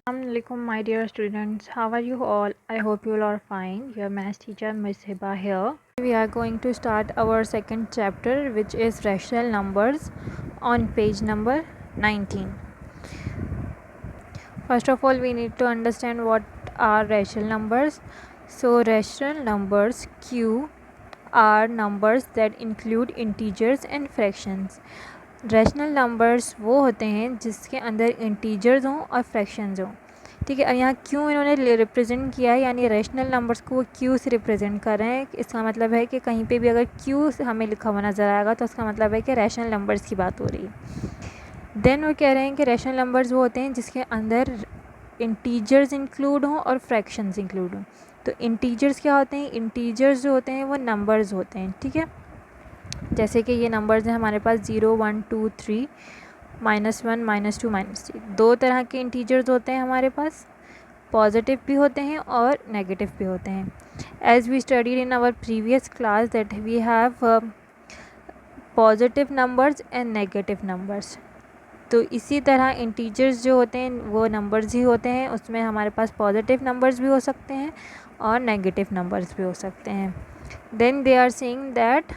Assalamualaikum my dear students, how are you all? I hope you all are fine. Your math teacher Ms. Hiba here. We are going to start our second chapter, which is rational numbers, on page number 19. First of all, we need to understand what are rational numbers. So rational numbers Q are numbers that include integers and fractions. Rational numbers वो होते हैं जिसके अंदर integers हों और fractions हों. ठीक है, अब यहाँ क्यों इन्होंने रिप्रेजेंट किया है, यानी रैशनल नंबर्स को वो क्यू से रिप्रेजेंट कर रहे हैं. इसका मतलब है कि कहीं पे भी अगर क्यू हमें लिखा हुआ नज़र आएगा तो उसका मतलब है कि रैशनल नंबर्स की बात हो रही है. देन वो कह रहे हैं कि रैशनल नंबर्स वो होते हैं जिसके अंदर इंटीजर्स इंक्लूड हों और फ्रैक्शंस इंक्लूड हों. तो इंटीजर्स क्या होते हैं? इंटीजर्स जो होते हैं वो नंबर्स होते हैं. ठीक है, जैसे कि ये नंबर्स हैं हमारे पास 0 1 2 3 -1 -2 -3. दो तरह के इंटीजर्स होते हैं हमारे पास, पॉजिटिव भी होते हैं और नेगेटिव भी होते हैं. As we studied in our previous class that we have positive numbers and negative numbers. तो इसी तरह इंटीजर्स जो होते हैं वो नंबर्स ही होते हैं. उसमें हमारे पास पॉजिटिव नंबर्स भी हो सकते हैं और नेगेटिव नंबर्स भी हो सकते हैं. Then they are saying that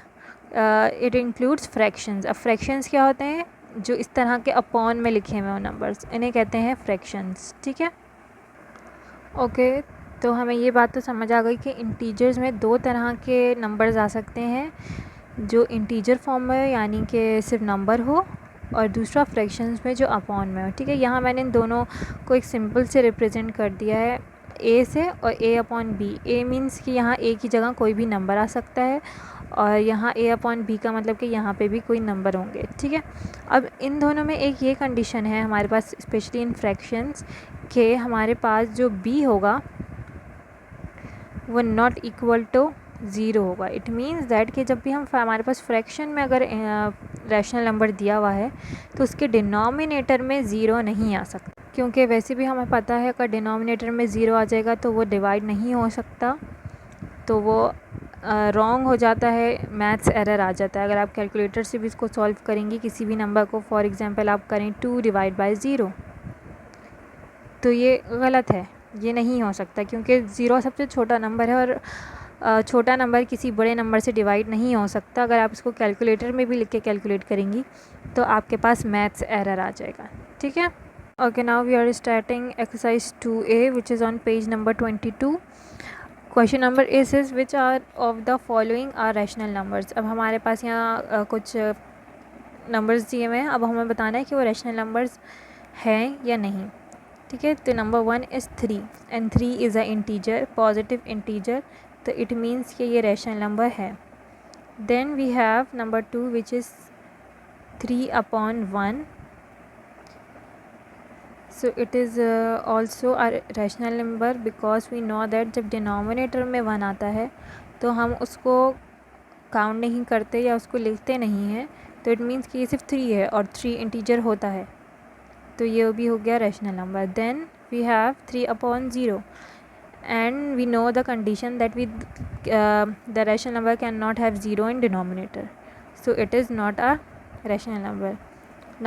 it includes fractions. अब फ्रैक्शंस क्या होते हैं? जो इस तरह के अपॉन में लिखे हुए हैं नंबर्स, इन्हें कहते हैं फ्रैक्शंस. ठीक है, ओके. तो हमें ये बात तो समझ आ गई कि इंटीजर्स में दो तरह के नंबर्स आ सकते हैं, जो इंटीजर फॉर्म में हो यानी कि सिर्फ नंबर हो, और दूसरा फ्रैक्शंस में जो अपॉन में हो. ठीक है, यहाँ मैंने इन दोनों को एक सिंपल से रिप्रेजेंट कर दिया है ए से, और ए अपॉन बी. ए मीन्स कि यहाँ ए की जगह कोई भी नंबर आ सकता है, और यहाँ ए अपॉन बी का मतलब कि यहाँ पे भी कोई नंबर होंगे. ठीक है, अब इन दोनों में एक ये कंडीशन है हमारे पास, स्पेशली इन फ्रैक्शंस, के हमारे पास जो बी होगा वो नॉट इक्वल टू ज़ीरो होगा. इट मीन्स दैट कि जब भी हम हमारे पास फ्रैक्शन में अगर रैशनल नंबर दिया हुआ है तो उसके डिनोमिनेटर में ज़ीरो नहीं आ सकता, क्योंकि वैसे भी हमें पता है अगर डिनोमिनेटर में ज़ीरो आ जाएगा तो वो डिवाइड नहीं हो सकता, तो वो रॉन्ग हो जाता है, मैथ्स एरर आ जाता है. अगर आप कैलकुलेटर से भी इसको सॉल्व करेंगे किसी भी नंबर को, फॉर एग्जांपल आप करें 2 डिवाइड बाय 0, तो ये गलत है, ये नहीं हो सकता, क्योंकि ज़ीरो सबसे छोटा नंबर है और छोटा नंबर किसी बड़े नंबर से डिवाइड नहीं हो सकता. अगर आप इसको कैलकुलेटर में भी लिख के कैलकुलेट करेंगी तो आपके पास मैथ्स एरर आ जाएगा. ठीक है, okay. Now we are starting exercise 2A which is on page number 22. Question number is which are of the following are rational numbers. अब हमारे पास यहाँ कुछ नंबर्स दिए हुए हैं. अब हमें बताना है कि वो रैशनल नंबर्स हैं या नहीं. ठीक है, तो number 1 is 3 and 3 is a integer, positive integer, तो इट मीन्स कि ये रैशनल नंबर है. Then we have number 2 which is 3/1. So it is also a rational number because we know that जब डिनोमिनेटर में 1 आता है तो हम उसको काउंट नहीं करते या उसको लिखते नहीं हैं, तो इट मीन्स कि ये सिर्फ 3 है और 3 इंटीजर होता है, तो ये भी हो गया rational number. Then we have 3/0 and we know the condition that the rational number cannot have 0 in denominator, so it is not a rational number.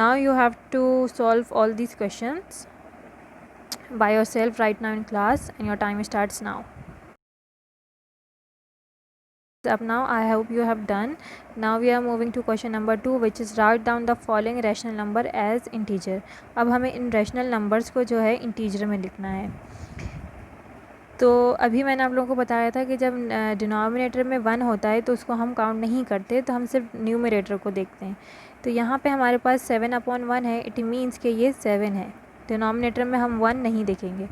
Now you have to solve all these questions by yourself right now in class, and your time starts now. Up now, I hope you have done. Now we are moving to question number 2 which is write down the following rational number as integer. अब हमें इन rational numbers को जो है integer में लिखना है. तो अभी मैंने आप लोगों को बताया था कि जब डिनोमिनेटर में 1 होता है तो उसको हम काउंट नहीं करते, तो हम सिर्फ न्यूमरेटर को देखते हैं. तो यहाँ पे हमारे पास 7/1 है, इट मीन्स कि ये 7 है. डिनोमिनेटर में हम 1 नहीं देखेंगे,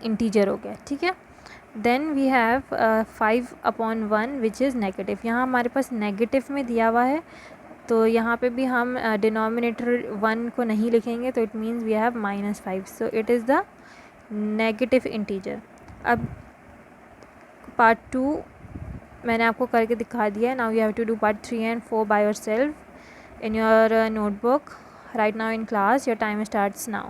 इंटीजर हो गया. ठीक है, then we have 5/1 which is negative. यहाँ हमारे पास नेगेटिव में दिया हुआ है, तो यहाँ पे भी हम डिनोमिनेटर 1 को नहीं लिखेंगे, तो it means we have -5. So it is the negative integer. अब पार्ट 2 मैंने आपको करके दिखा दिया है. Now you have to do part 3 and 4 by yourself in your notebook right now in class. Your time starts now.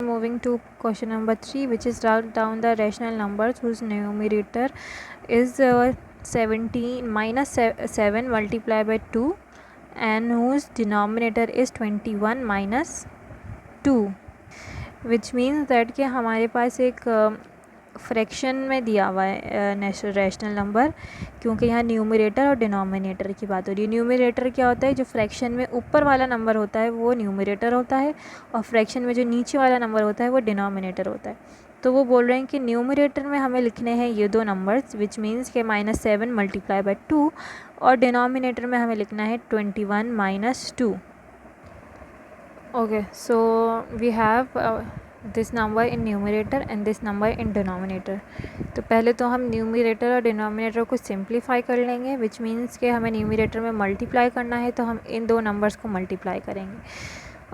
Moving to question number 3 which is write down the rational numbers whose numerator is 17 minus 7 multiplied by 2 and whose denominator is 21 minus 2, which means that कि हमारे पास एक fraction में दिया हुआ है rational number, क्योंकि यहाँ numerator और डिनोमिनेटर की बात हो रही है। न्यूमरेटर क्या होता है, जो फ्रैक्शन में ऊपर वाला नंबर होता है वो न्यूमरेटर होता है, और फ्रैक्शन में जो नीचे वाला नंबर होता है वो डिनोमिनेटर होता है। तो वो बोल रहे हैं कि न्यूमरेटर में हमें लिखने हैं ये दो नंबर्स, विच मीन्स के -7 मल्टीप्लाई बाय 2, और डिनोमिनेटर में हमें लिखना है 21 - 2। Okay, so we have this number in numerator and this number in denominator. तो पहले तो हम न्यूमरेटर और डिनोमिनेटर को सिंप्लीफाई कर लेंगे, विच मीन्स कि हमें न्यूमरेटर में मल्टीप्लाई करना है, तो हम इन दो नंबर्स को मल्टीप्लाई करेंगे।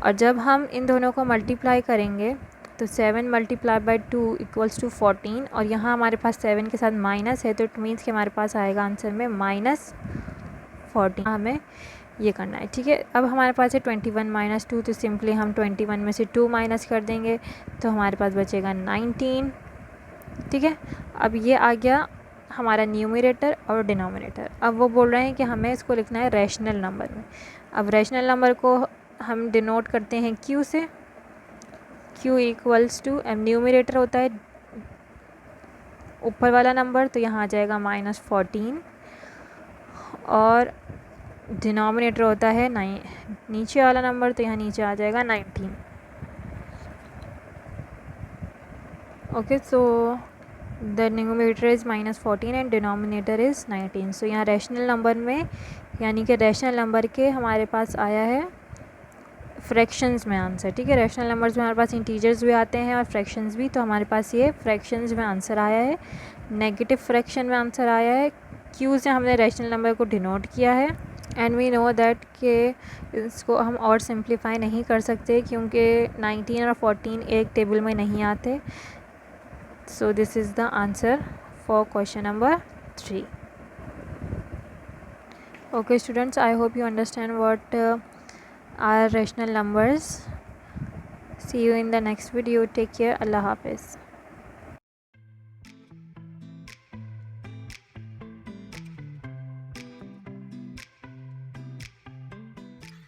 और जब हम इन दोनों को मल्टीप्लाई करेंगे तो 7 मल्टीप्लाई बाय 2 इक्वल्स टू 14, और यहाँ हमारे पास 7 के साथ माइनस है, तो इट मीन्स कि हमारे पास आएगा आंसर में -14। हमें ये करना है, ठीक है। अब हमारे पास है 21 - 2, तो सिंपली हम 21 में से 2 माइनस कर देंगे, तो हमारे पास बचेगा 19, ठीक है। अब ये आ गया हमारा न्यूमरेटर और डिनोमिनेटर। अब वो बोल रहे हैं कि हमें इसको लिखना है रैशनल नंबर में। अब रैशनल नंबर को हम डिनोट करते हैं Q से। Q इक्वल्स टू, न्यूमरेटर होता है ऊपर वाला नंबर, तो यहाँ आ जाएगा -14, और डिनोमिनेटर होता है नीचे वाला नंबर, तो यहाँ नीचे आ जाएगा 19। Okay, so the numerator is -14 and denominator is 19। सो यहाँ रैशनल नंबर में, यानी कि रैशनल नंबर के हमारे पास आया है फ्रैक्शंस में आंसर, ठीक है। रैशनल नंबर्स में हमारे पास इंटीजर्स भी आते हैं और फ्रैक्शंस भी, तो हमारे पास ये फ्रैक्शंस में आंसर आया है। नेगेटिव फ्रैक्शन में आंसर आया है। Q से हमने रैशनल नंबर को डिनोट किया है, एंड वी नो दैट कि इसको हम और सिंप्लीफाई नहीं कर सकते, क्योंकि 19 और 14 एक टेबल में नहीं आते। So this is the answer for question number 3। Okay students, I hope you understand what are rational numbers. See you in the next video. Take care. Allah Hafiz.